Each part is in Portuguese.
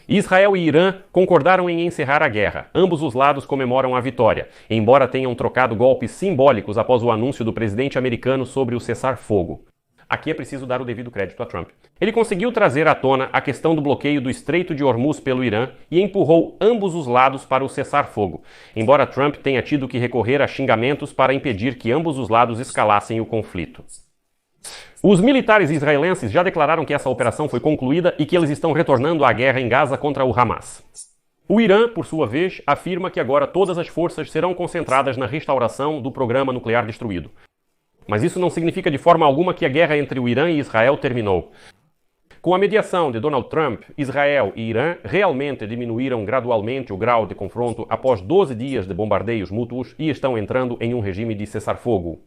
Israel e Irã concordaram em encerrar a guerra. Ambos os lados comemoram a vitória, embora tenham trocado golpes simbólicos após o anúncio do presidente americano sobre o cessar-fogo. Aqui é preciso dar o devido crédito a Trump. Ele conseguiu trazer à tona a questão do bloqueio do Estreito de Hormuz pelo Irã e empurrou ambos os lados para o cessar-fogo, embora Trump tenha tido que recorrer a xingamentos para impedir que ambos os lados escalassem o conflito. Os militares israelenses já declararam que essa operação foi concluída e que eles estão retornando à guerra em Gaza contra o Hamas. O Irã, por sua vez, afirma que agora todas as forças serão concentradas na restauração do programa nuclear destruído. Mas isso não significa de forma alguma que a guerra entre o Irã e Israel terminou. Com a mediação de Donald Trump, Israel e Irã realmente diminuíram gradualmente o grau de confronto após 12 dias de bombardeios mútuos e estão entrando em um regime de cessar-fogo.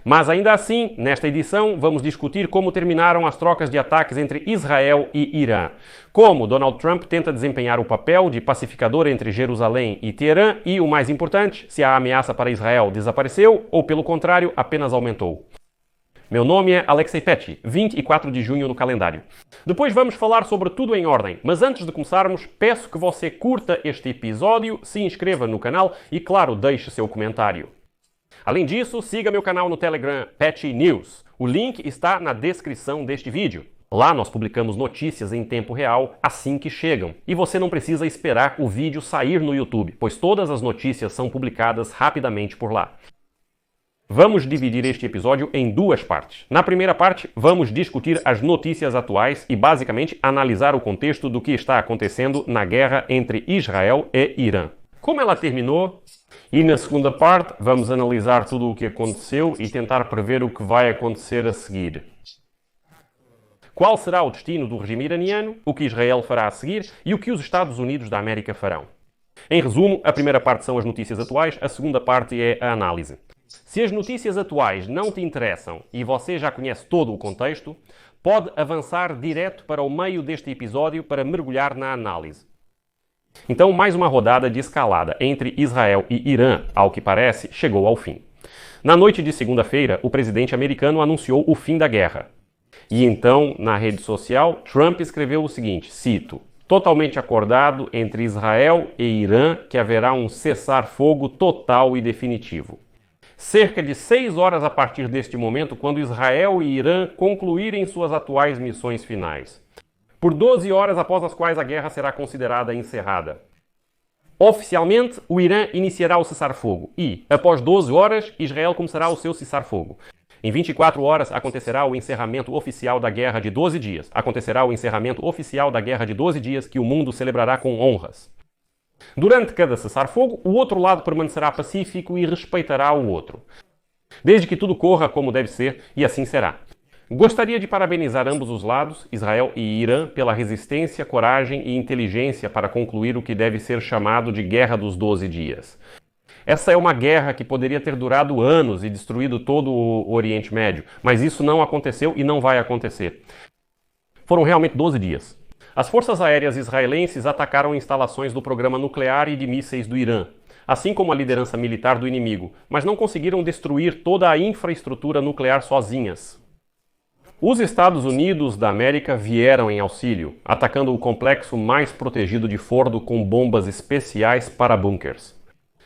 Mas ainda assim, nesta edição, vamos discutir como terminaram as trocas de ataques entre Israel e Irã, como Donald Trump tenta desempenhar o papel de pacificador entre Jerusalém e Teherã e, o mais importante, se a ameaça para Israel desapareceu ou, pelo contrário, apenas aumentou. Meu nome é Alexei Petty, 24 de junho no calendário. Depois vamos falar sobre tudo em ordem, mas antes de começarmos, peço que você curta este episódio, se inscreva no canal e, claro, deixe seu comentário. Além disso, siga meu canal no Telegram, Petty News. O link está na descrição deste vídeo. Lá nós publicamos notícias em tempo real assim que chegam. E você não precisa esperar o vídeo sair no YouTube, pois todas as notícias são publicadas rapidamente por lá. Vamos dividir este episódio em duas partes. Na primeira parte, vamos discutir as notícias atuais e basicamente analisar o contexto do que está acontecendo na guerra entre Israel e Irã. Como ela terminou? E na segunda parte, vamos analisar tudo o que aconteceu e tentar prever o que vai acontecer a seguir. Qual será o destino do regime iraniano, o que Israel fará a seguir e o que os Estados Unidos da América farão. Em resumo, a primeira parte são as notícias atuais, a segunda parte é a análise. Se as notícias atuais não te interessam e você já conhece todo o contexto, pode avançar direto para o meio deste episódio para mergulhar na análise. Então, mais uma rodada de escalada entre Israel e Irã, ao que parece, chegou ao fim. Na noite de segunda-feira, o presidente americano anunciou o fim da guerra. E então, na rede social, Trump escreveu o seguinte, cito, totalmente acordado entre Israel e Irã que haverá um cessar-fogo total e definitivo. Cerca de 6 horas a partir deste momento, quando Israel e Irã concluírem suas atuais missões finais. Por 12 horas após as quais a guerra será considerada encerrada. Oficialmente, o Irã iniciará o cessar-fogo e, após 12 horas, Israel começará o seu cessar-fogo. Em 24 horas acontecerá o encerramento oficial da guerra de 12 dias. Acontecerá o encerramento oficial da guerra de 12 dias que o mundo celebrará com honras. Durante cada cessar-fogo, o outro lado permanecerá pacífico e respeitará o outro. Desde que tudo corra como deve ser, e assim será. Gostaria de parabenizar ambos os lados, Israel e Irã, pela resistência, coragem e inteligência para concluir o que deve ser chamado de Guerra dos 12 Dias. Essa é uma guerra que poderia ter durado anos e destruído todo o Oriente Médio, mas isso não aconteceu e não vai acontecer. Foram realmente 12 dias. As forças aéreas israelenses atacaram instalações do programa nuclear e de mísseis do Irã, assim como a liderança militar do inimigo, mas não conseguiram destruir toda a infraestrutura nuclear sozinhas. Os Estados Unidos da América vieram em auxílio, atacando o complexo mais protegido de Fordo com bombas especiais para bunkers.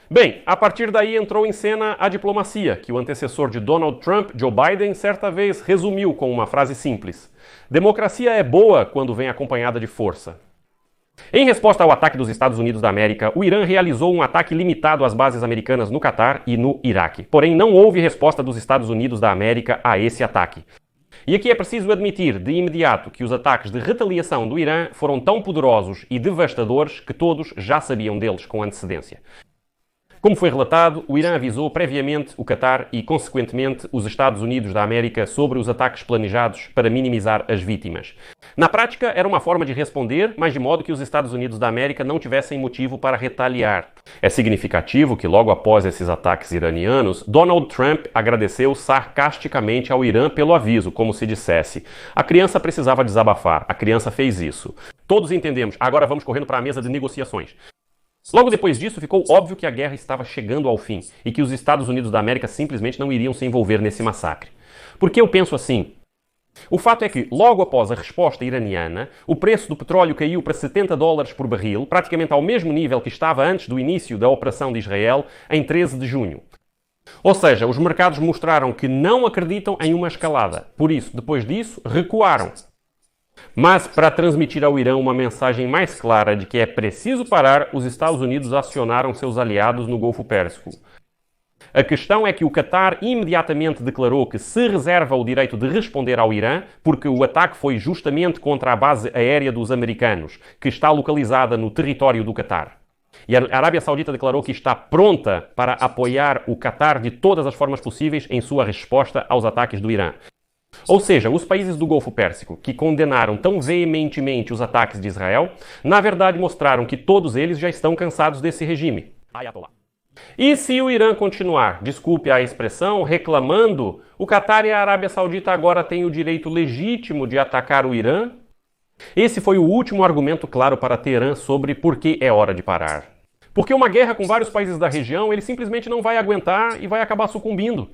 Bem, a partir daí entrou em cena a diplomacia, que o antecessor de Donald Trump, Joe Biden, certa vez resumiu com uma frase simples. Democracia é boa quando vem acompanhada de força. Em resposta ao ataque dos Estados Unidos da América, o Irã realizou um ataque limitado às bases americanas no Catar e no Iraque. Porém, não houve resposta dos Estados Unidos da América a esse ataque. E aqui é preciso admitir de imediato que os ataques de retaliação do Irã foram tão poderosos e devastadores que todos já sabiam deles com antecedência. Como foi relatado, o Irã avisou previamente o Catar e, consequentemente, os Estados Unidos da América sobre os ataques planejados para minimizar as vítimas. Na prática, era uma forma de responder, mas de modo que os Estados Unidos da América não tivessem motivo para retaliar. É significativo que, logo após esses ataques iranianos, Donald Trump agradeceu sarcasticamente ao Irã pelo aviso, como se dissesse: a criança precisava desabafar, a criança fez isso. Todos entendemos, agora vamos correndo para a mesa de negociações. Logo depois disso, ficou óbvio que a guerra estava chegando ao fim e que os Estados Unidos da América simplesmente não iriam se envolver nesse massacre. Por que eu penso assim? O fato é que, logo após a resposta iraniana, o preço do petróleo caiu para $70 por barril, praticamente ao mesmo nível que estava antes do início da operação de Israel, em 13 de junho. Ou seja, os mercados mostraram que não acreditam em uma escalada. Por isso, depois disso, recuaram. Mas, para transmitir ao Irã uma mensagem mais clara de que é preciso parar, os Estados Unidos acionaram seus aliados no Golfo Pérsico. A questão é que o Qatar imediatamente declarou que se reserva o direito de responder ao Irã, porque o ataque foi justamente contra a base aérea dos americanos, que está localizada no território do Qatar. E a Arábia Saudita declarou que está pronta para apoiar o Qatar de todas as formas possíveis em sua resposta aos ataques do Irã. Ou seja, os países do Golfo Pérsico, que condenaram tão veementemente os ataques de Israel, na verdade mostraram que todos eles já estão cansados desse regime. Ayatollah. E se o Irã continuar, desculpe a expressão, reclamando, o Qatar e a Arábia Saudita agora têm o direito legítimo de atacar o Irã? Esse foi o último argumento claro para Teherã sobre por que é hora de parar. Porque uma guerra com vários países da região, ele simplesmente não vai aguentar e vai acabar sucumbindo.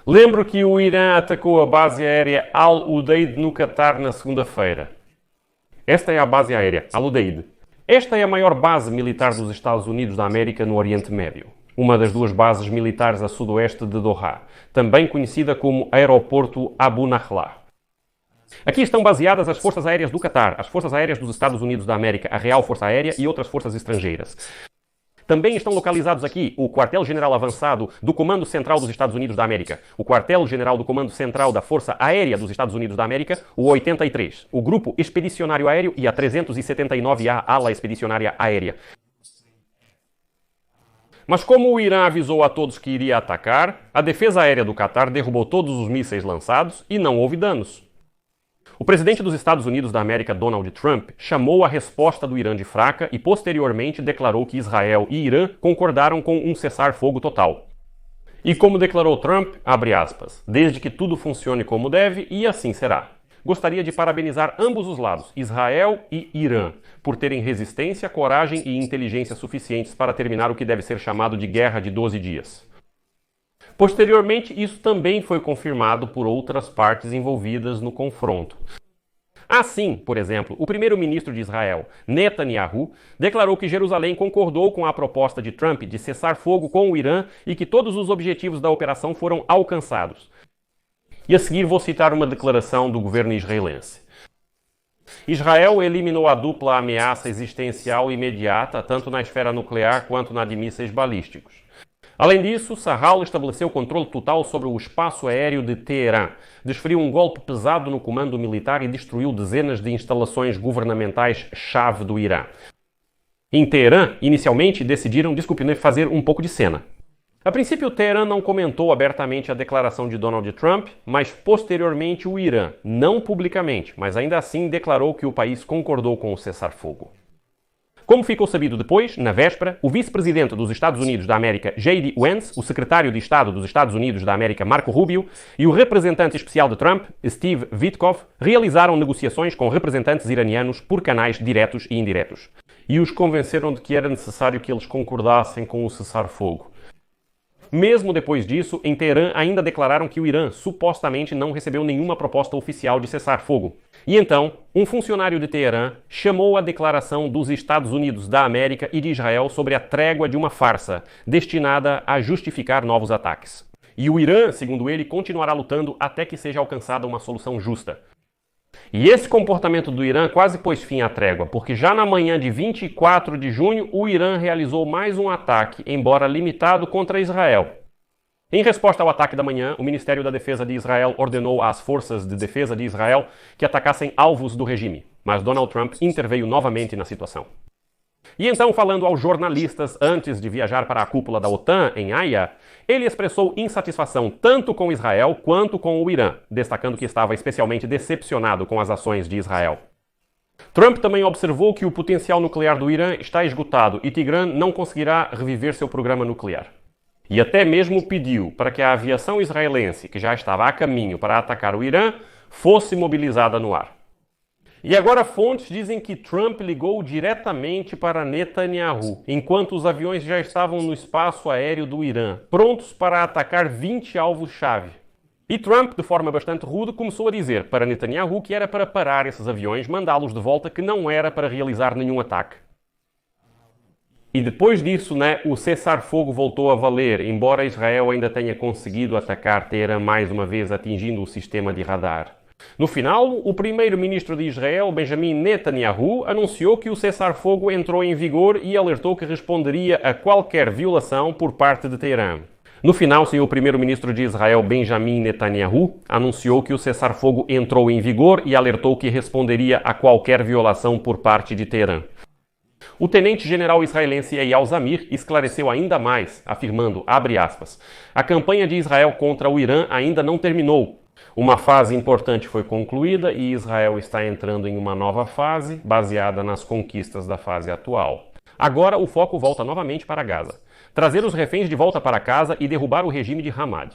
Lembro que o Irã atacou a base aérea Al-Udeid no Qatar na segunda-feira. Esta é a base aérea, Al-Udeid. Esta é a maior base militar dos Estados Unidos da América no Oriente Médio. Uma das duas bases militares a sudoeste de Doha, também conhecida como Aeroporto Abu Nahla. Aqui estão baseadas as forças aéreas do Qatar, as forças aéreas dos Estados Unidos da América, a Real Força Aérea e outras forças estrangeiras. Também estão localizados aqui o Quartel-General Avançado do Comando Central dos Estados Unidos da América, o Quartel-General do Comando Central da Força Aérea dos Estados Unidos da América, o 83, o Grupo Expedicionário Aéreo e a 379A Ala Expedicionária Aérea. Mas como o Irã avisou a todos que iria atacar, a defesa aérea do Qatar derrubou todos os mísseis lançados e não houve danos. O presidente dos Estados Unidos da América, Donald Trump, chamou a resposta do Irã de fraca e posteriormente declarou que Israel e Irã concordaram com um cessar-fogo total. E como declarou Trump, abre aspas, desde que tudo funcione como deve e assim será. Gostaria de parabenizar ambos os lados, Israel e Irã, por terem resistência, coragem e inteligência suficientes para terminar o que deve ser chamado de Guerra de 12 dias. Posteriormente, isso também foi confirmado por outras partes envolvidas no confronto. Assim, por exemplo, o primeiro-ministro de Israel, Netanyahu, declarou que Jerusalém concordou com a proposta de Trump de cessar fogo com o Irã e que todos os objetivos da operação foram alcançados. E a seguir vou citar uma declaração do governo israelense. Israel eliminou a dupla ameaça existencial imediata, tanto na esfera nuclear quanto na de mísseis balísticos. Além disso, Sarral estabeleceu controle total sobre o espaço aéreo de Teherã, desferiu um golpe pesado no comando militar e destruiu dezenas de instalações governamentais-chave do Irã. Em Teherã, inicialmente, decidiram, fazer um pouco de cena. A princípio, Teherã não comentou abertamente a declaração de Donald Trump, mas posteriormente o Irã, não publicamente, mas ainda assim declarou que o país concordou com o cessar-fogo. Como ficou sabido depois, na véspera, o vice-presidente dos Estados Unidos da América, J.D. Vance, o secretário de Estado dos Estados Unidos da América, Marco Rubio, e o representante especial de Trump, Steve Witkoff, realizaram negociações com representantes iranianos por canais diretos e indiretos. E os convenceram de que era necessário que eles concordassem com o cessar-fogo. Mesmo depois disso, em Teherã ainda declararam que o Irã supostamente não recebeu nenhuma proposta oficial de cessar-fogo. E então, um funcionário de Teherã chamou a declaração dos Estados Unidos da América e de Israel sobre a trégua de uma farsa, destinada a justificar novos ataques. E o Irã, segundo ele, continuará lutando até que seja alcançada uma solução justa. E esse comportamento do Irã quase pôs fim à trégua, porque já na manhã de 24 de junho, o Irã realizou mais um ataque, embora limitado, contra Israel. Em resposta ao ataque da manhã, o Ministério da Defesa de Israel ordenou às forças de defesa de Israel que atacassem alvos do regime, mas Donald Trump interveio novamente na situação. E então, falando aos jornalistas antes de viajar para a cúpula da OTAN em Haia, ele expressou insatisfação tanto com Israel quanto com o Irã, destacando que estava especialmente decepcionado com as ações de Israel. Trump também observou que o potencial nuclear do Irã está esgotado e Tehran não conseguirá reviver seu programa nuclear. E até mesmo pediu para que a aviação israelense, que já estava a caminho para atacar o Irã, fosse mobilizada no ar. E agora fontes dizem que Trump ligou diretamente para Netanyahu, enquanto os aviões já estavam no espaço aéreo do Irã, prontos para atacar 20 alvos-chave. E Trump, de forma bastante rude, começou a dizer para Netanyahu que era para parar esses aviões, mandá-los de volta, que não era para realizar nenhum ataque. E depois disso, o cessar-fogo voltou a valer, embora Israel ainda tenha conseguido atacar Teherã mais uma vez, atingindo o sistema de radar. No final, o primeiro-ministro de Israel, Benjamin Netanyahu, anunciou que o cessar-fogo entrou em vigor e alertou que responderia a qualquer violação por parte de Teherã. No final, o primeiro-ministro de Israel, Benjamin Netanyahu, anunciou que o cessar-fogo entrou em vigor e alertou que responderia a qualquer violação por parte de Teherã. O tenente-general israelense Eyal Zamir esclareceu ainda mais, afirmando, abre aspas, a campanha de Israel contra o Irã ainda não terminou. Uma fase importante foi concluída e Israel está entrando em uma nova fase, baseada nas conquistas da fase atual. Agora o foco volta novamente para Gaza. Trazer os reféns de volta para casa e derrubar o regime de Hamad.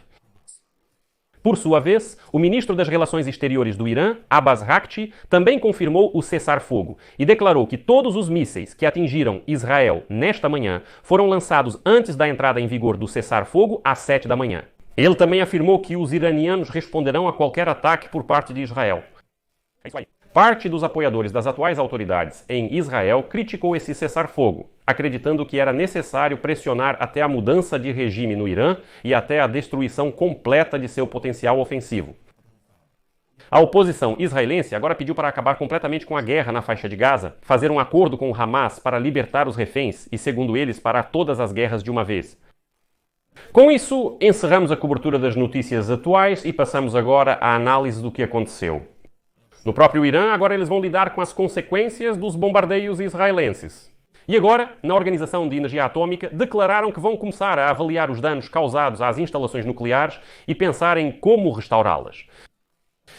Por sua vez, o ministro das Relações Exteriores do Irã, Abbas Araghchi, também confirmou o cessar-fogo e declarou que todos os mísseis que atingiram Israel nesta manhã foram lançados antes da entrada em vigor do cessar-fogo às 7 da manhã. Ele também afirmou que os iranianos responderão a qualquer ataque por parte de Israel. É isso aí. Parte dos apoiadores das atuais autoridades em Israel criticou esse cessar-fogo, acreditando que era necessário pressionar até a mudança de regime no Irã e até a destruição completa de seu potencial ofensivo. A oposição israelense agora pediu para acabar completamente com a guerra na faixa de Gaza, fazer um acordo com o Hamas para libertar os reféns e, segundo eles, parar todas as guerras de uma vez. Com isso, encerramos a cobertura das notícias atuais e passamos agora à análise do que aconteceu. No próprio Irã, agora eles vão lidar com as consequências dos bombardeios israelenses. E agora, na Organização de Energia Atômica, declararam que vão começar a avaliar os danos causados às instalações nucleares e pensar em como restaurá-las.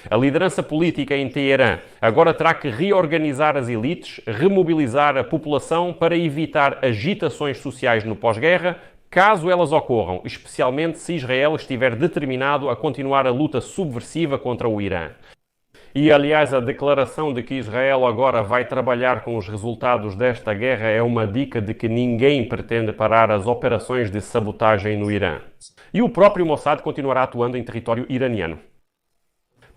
A liderança política em Teherã agora terá que reorganizar as elites, remobilizar a população para evitar agitações sociais no pós-guerra, caso elas ocorram, especialmente se Israel estiver determinado a continuar a luta subversiva contra o Irã. E, aliás, a declaração de que Israel agora vai trabalhar com os resultados desta guerra é uma dica de que ninguém pretende parar as operações de sabotagem no Irã. E o próprio Mossad continuará atuando em território iraniano.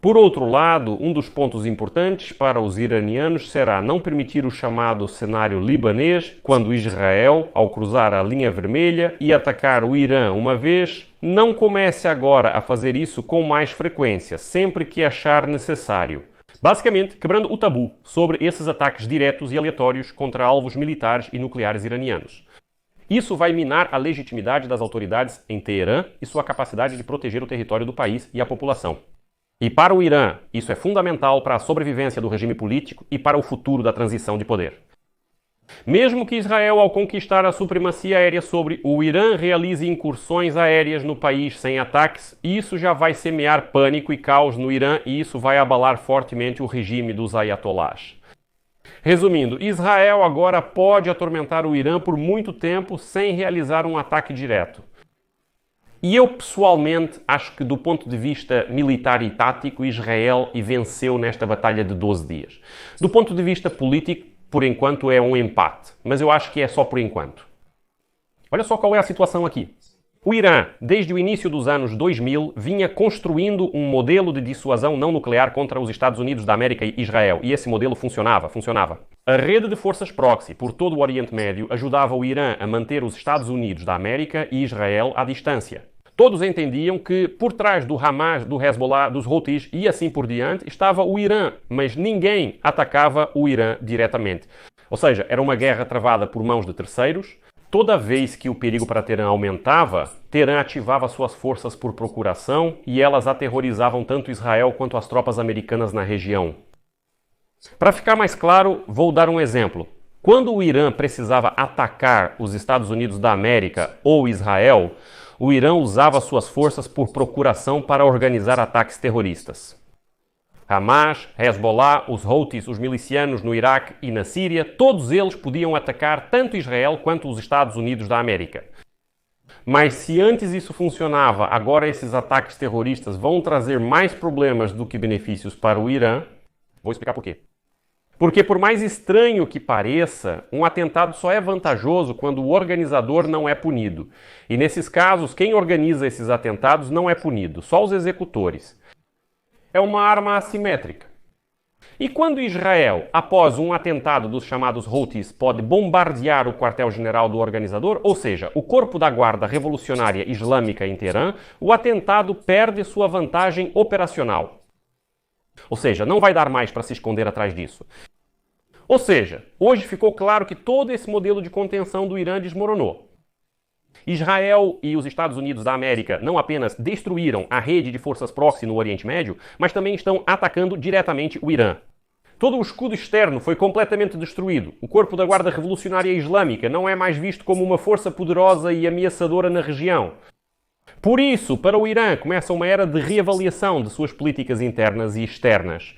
Por outro lado, um dos pontos importantes para os iranianos será não permitir o chamado cenário libanês, quando Israel, ao cruzar a linha vermelha e atacar o Irã uma vez, não comece agora a fazer isso com mais frequência, sempre que achar necessário. Basicamente, quebrando o tabu sobre esses ataques diretos e aleatórios contra alvos militares e nucleares iranianos. Isso vai minar a legitimidade das autoridades em Teherã e sua capacidade de proteger o território do país e a população. E para o Irã, isso é fundamental para a sobrevivência do regime político e para o futuro da transição de poder. Mesmo que Israel, ao conquistar a supremacia aérea sobre o Irã, realize incursões aéreas no país sem ataques, isso já vai semear pânico e caos no Irã e isso vai abalar fortemente o regime dos ayatollahs. Resumindo, Israel agora pode atormentar o Irã por muito tempo sem realizar um ataque direto. E eu, pessoalmente, acho que do ponto de vista militar e tático, Israel venceu nesta batalha de 12 dias. Do ponto de vista político, por enquanto é um empate, mas eu acho que é só por enquanto. Olha só qual é a situação aqui. O Irã, desde o início dos anos 2000, vinha construindo um modelo de dissuasão não nuclear contra os Estados Unidos da América e Israel, e esse modelo funcionava. A rede de forças proxy por todo o Oriente Médio ajudava o Irã a manter os Estados Unidos da América e Israel à distância. Todos entendiam que por trás do Hamas, do Hezbollah, dos Houthis e assim por diante estava o Irã, mas ninguém atacava o Irã diretamente. Ou seja, era uma guerra travada por mãos de terceiros. Toda vez que o perigo para Teherã aumentava, Teherã ativava suas forças por procuração e elas aterrorizavam tanto Israel quanto as tropas americanas na região. Para ficar mais claro, vou dar um exemplo. Quando o Irã precisava atacar os Estados Unidos da América ou Israel, o Irã usava suas forças por procuração para organizar ataques terroristas. Hamas, Hezbollah, os Houthis, os milicianos no Iraque e na Síria, todos eles podiam atacar tanto Israel quanto os Estados Unidos da América. Mas se antes isso funcionava, agora esses ataques terroristas vão trazer mais problemas do que benefícios para o Irã. Vou explicar por quê. Porque por mais estranho que pareça, um atentado só é vantajoso quando o organizador não é punido. E nesses casos, quem organiza esses atentados não é punido, só os executores. É uma arma assimétrica. E quando Israel, após um atentado dos chamados Houthis, pode bombardear o quartel-general do organizador, ou seja, o corpo da Guarda Revolucionária Islâmica em Teherã, o atentado perde sua vantagem operacional. Ou seja, não vai dar mais para se esconder atrás disso. Ou seja, hoje ficou claro que todo esse modelo de contenção do Irã desmoronou. Israel e os Estados Unidos da América não apenas destruíram a rede de forças proxy no Oriente Médio, mas também estão atacando diretamente o Irã. Todo o escudo externo foi completamente destruído. O corpo da Guarda Revolucionária Islâmica não é mais visto como uma força poderosa e ameaçadora na região. Por isso, para o Irã, começa uma era de reavaliação de suas políticas internas e externas.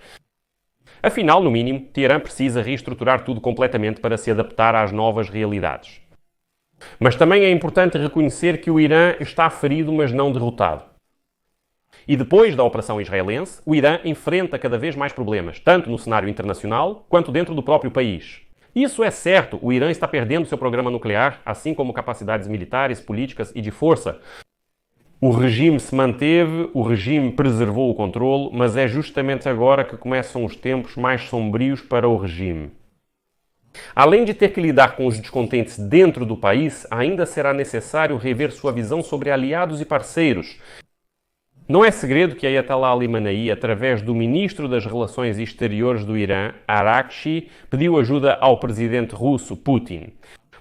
Afinal, no mínimo, Teherã precisa reestruturar tudo completamente para se adaptar às novas realidades. Mas também é importante reconhecer que o Irã está ferido, mas não derrotado. E depois da operação israelense, o Irã enfrenta cada vez mais problemas, tanto no cenário internacional quanto dentro do próprio país. Isso é certo, o Irã está perdendo seu programa nuclear, assim como capacidades militares, políticas e de força. O regime se manteve, o regime preservou o controle, mas é justamente agora que começam os tempos mais sombrios para o regime. Além de ter que lidar com os descontentes dentro do país, ainda será necessário rever sua visão sobre aliados e parceiros. Não é segredo que Ayatollah Ali Khamenei, através do ministro das Relações Exteriores do Irã, Araghchi, pediu ajuda ao presidente russo Putin.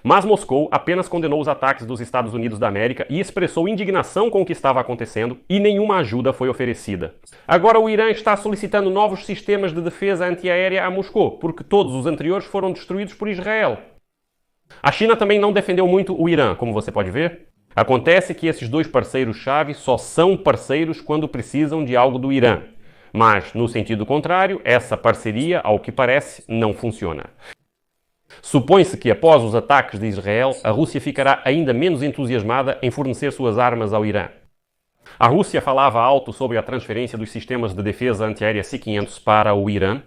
Mas Moscou apenas condenou os ataques dos Estados Unidos da América e expressou indignação com o que estava acontecendo e nenhuma ajuda foi oferecida. Agora o Irã está solicitando novos sistemas de defesa antiaérea a Moscou, porque todos os anteriores foram destruídos por Israel. A China também não defendeu muito o Irã, como você pode ver. Acontece que esses dois parceiros-chave só são parceiros quando precisam de algo do Irã. Mas, no sentido contrário, essa parceria, ao que parece, não funciona. Supõe-se que, após os ataques de Israel, a Rússia ficará ainda menos entusiasmada em fornecer suas armas ao Irã. A Rússia falava alto sobre a transferência dos sistemas de defesa antiaérea S-500 para o Irã.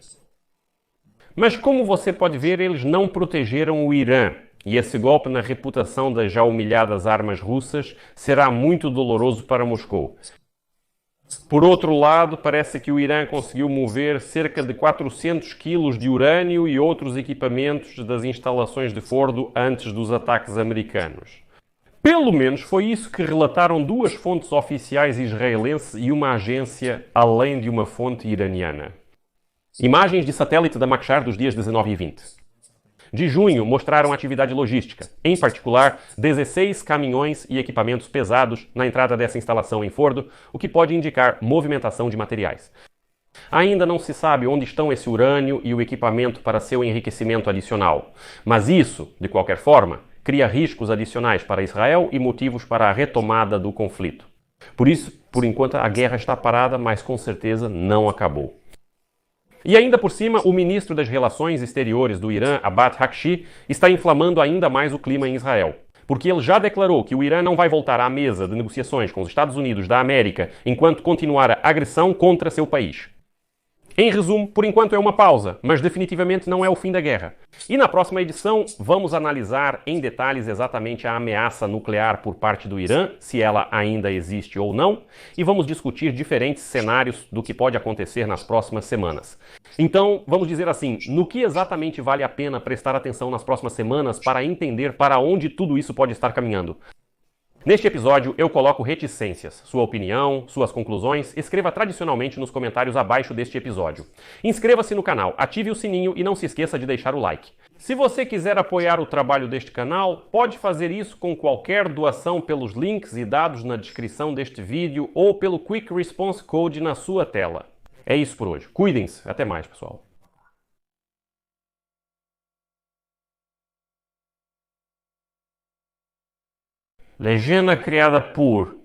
Mas, como você pode ver, eles não protegeram o Irã. E esse golpe na reputação das já humilhadas armas russas será muito doloroso para Moscou. Por outro lado, parece que o Irã conseguiu mover cerca de 400 quilos de urânio e outros equipamentos das instalações de Fordo antes dos ataques americanos. Pelo menos foi isso que relataram duas fontes oficiais israelenses e uma agência, além de uma fonte iraniana. Imagens de satélite da Makshar dos dias 19 e 20. De junho, mostraram atividade logística, em particular 16 caminhões e equipamentos pesados na entrada dessa instalação em Fordo, o que pode indicar movimentação de materiais. Ainda não se sabe onde estão esse urânio e o equipamento para seu enriquecimento adicional, mas isso, de qualquer forma, cria riscos adicionais para Israel e motivos para a retomada do conflito. Por isso, por enquanto, a guerra está parada, mas com certeza não acabou. E ainda por cima, o ministro das Relações Exteriores do Irã, Abbas Araghchi, está inflamando ainda mais o clima em Israel. Porque ele já declarou que o Irã não vai voltar à mesa de negociações com os Estados Unidos da América enquanto continuar a agressão contra seu país. Em resumo, por enquanto é uma pausa, mas definitivamente não é o fim da guerra. E na próxima edição vamos analisar em detalhes exatamente a ameaça nuclear por parte do Irã, se ela ainda existe ou não, e vamos discutir diferentes cenários do que pode acontecer nas próximas semanas. Então, vamos dizer assim, no que exatamente vale a pena prestar atenção nas próximas semanas para entender para onde tudo isso pode estar caminhando? Neste episódio, eu coloco reticências. Sua opinião, suas conclusões, escreva tradicionalmente nos comentários abaixo deste episódio. Inscreva-se no canal, ative o sininho e não se esqueça de deixar o like. Se você quiser apoiar o trabalho deste canal, pode fazer isso com qualquer doação pelos links e dados na descrição deste vídeo ou pelo Quick Response Code na sua tela. É isso por hoje. Cuidem-se. Até mais, pessoal. Legenda criada por